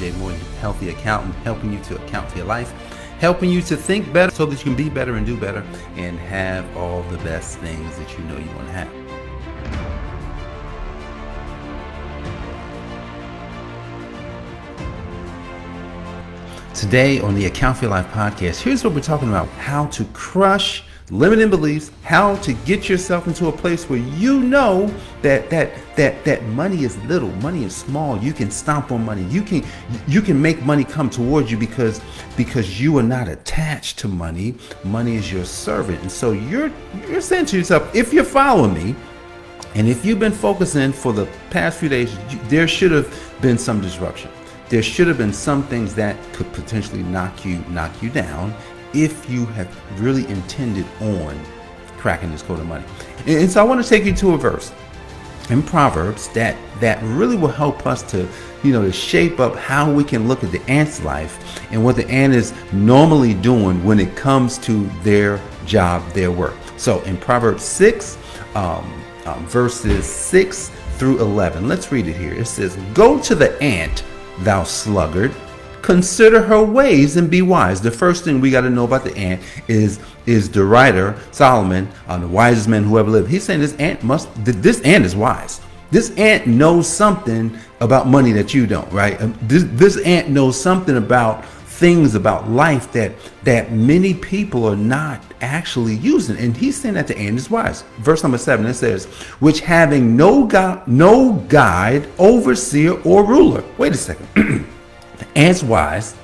Jay Moore, healthy accountant, helping you to account for your life, helping you to think better so that you can be better and do better and have all the best things that you know you want to have. Today on the Account for Your Life podcast, here's what we're talking about: how to crush limiting beliefs, how to get yourself into a place where you know that money is little, money is small. You can stomp on money. You can make money come towards you because you are not attached to money. Money is your servant. And so you're saying to yourself, if you're following me, and if you've been focusing for the past few days, there should have been some disruption. There should have been some things that could potentially knock you down if you have really intended on cracking this code of money. And so I want to take you to a verse in Proverbs that really will help us to shape up how we can look at the ant's life and what the ant is normally doing when it comes to their job, their work. So in Proverbs 6, verses 6 through 11, let's read it here. It says, "Go to the ant, thou sluggard, consider her ways and be wise." The first thing we got to know about the ant is the writer Solomon, the wisest man who ever lived. He's saying this ant is wise. This ant knows something about money that you don't, right? This ant knows something about things about life that many people are not actually using. And he's saying that the ant is wise. Verse number 7, it says, "Which having no guide, overseer, or ruler." Wait a second. The ant's wise.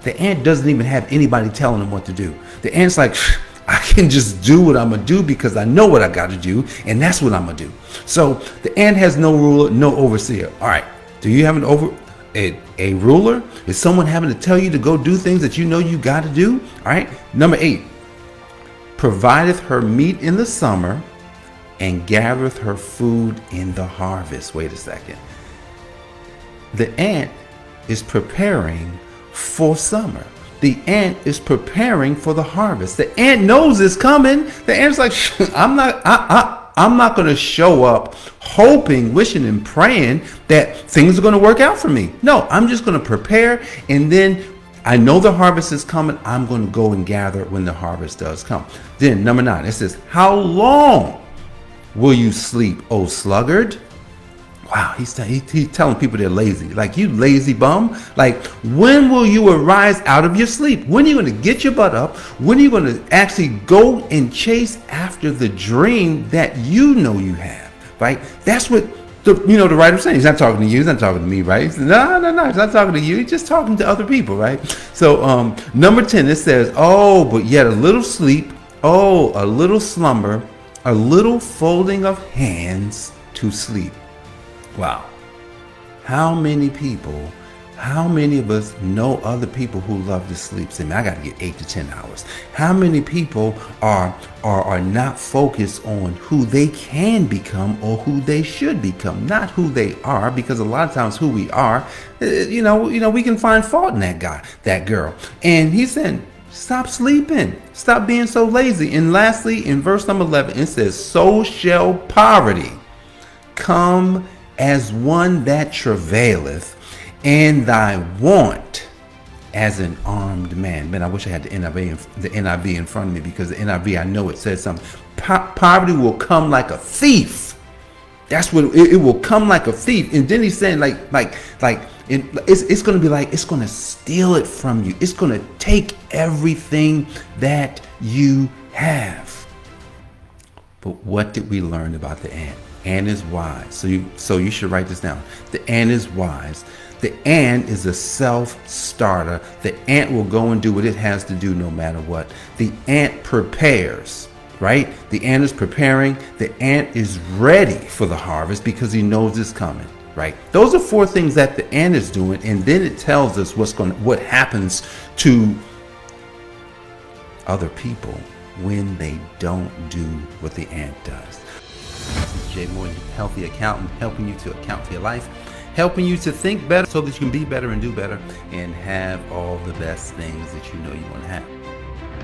The ant doesn't even have anybody telling him what to do. The ant's like, I can just do what I'm going to do because I know what I got to do, and that's what I'm going to do. So the ant has no ruler, no overseer. All right. Do you have a ruler? Is someone having to tell you to go do things that you know you got to do? All right. Number 8, "Provideth her meat in the summer and gathereth her food in the harvest." Wait a second. The ant is preparing for summer. The ant is preparing for the harvest. The ant knows it's coming. The ant's like, I'm not going to show up hoping, wishing, and praying that things are going to work out for me. No, I'm just going to prepare, and then I know the harvest is coming. I'm going to go and gather when the harvest does come. Then number 9, it says, "How long will you sleep, O sluggard?" Wow, he's telling people they're lazy. Like, you lazy bum. Like, when will you arise out of your sleep? When are you going to get your butt up? When are you going to actually go and chase after the dream that you know you have, right? That's what the writer's saying. He's not talking to you. He's not talking to me, right? He says, no, he's not talking to you. He's just talking to other people, right? So number 10, it says, "Oh, but yet a little sleep, oh, a little slumber, a little folding of hands to sleep." Wow. How many of us know other people who love to sleep? Say, man, I got to get 8 to 10 hours. How many people are not focused on who they can become or who they should become, not who they are? Because a lot of times who we are, we can find fault in that guy, that girl. And he's saying, stop sleeping. Stop being so lazy. And lastly, in verse number 11, it says, "So shall poverty come as one that travaileth, and thy want as an armed man." Man, I wish I had the NIV in front of me, because the NIV, I know it says something. Poverty will come like a thief. That's what it will come like a thief. And then he's saying it's going to be like, it's going to steal it from you. It's going to take everything that you have. But what did we learn about the ant? Ant is wise. So you should write this down. The ant is wise. The ant is a self-starter. The ant will go and do what it has to do no matter what. The ant prepares, right? The ant is preparing. The ant is ready for the harvest because he knows it's coming, right? Those are 4 things that the ant is doing, and then it tells us what happens to other people when they don't do what the ant does. This is Jay Moore, healthy accountant, helping you to account for your life, helping you to think better so that you can be better and do better and have all the best things that you know you want to have.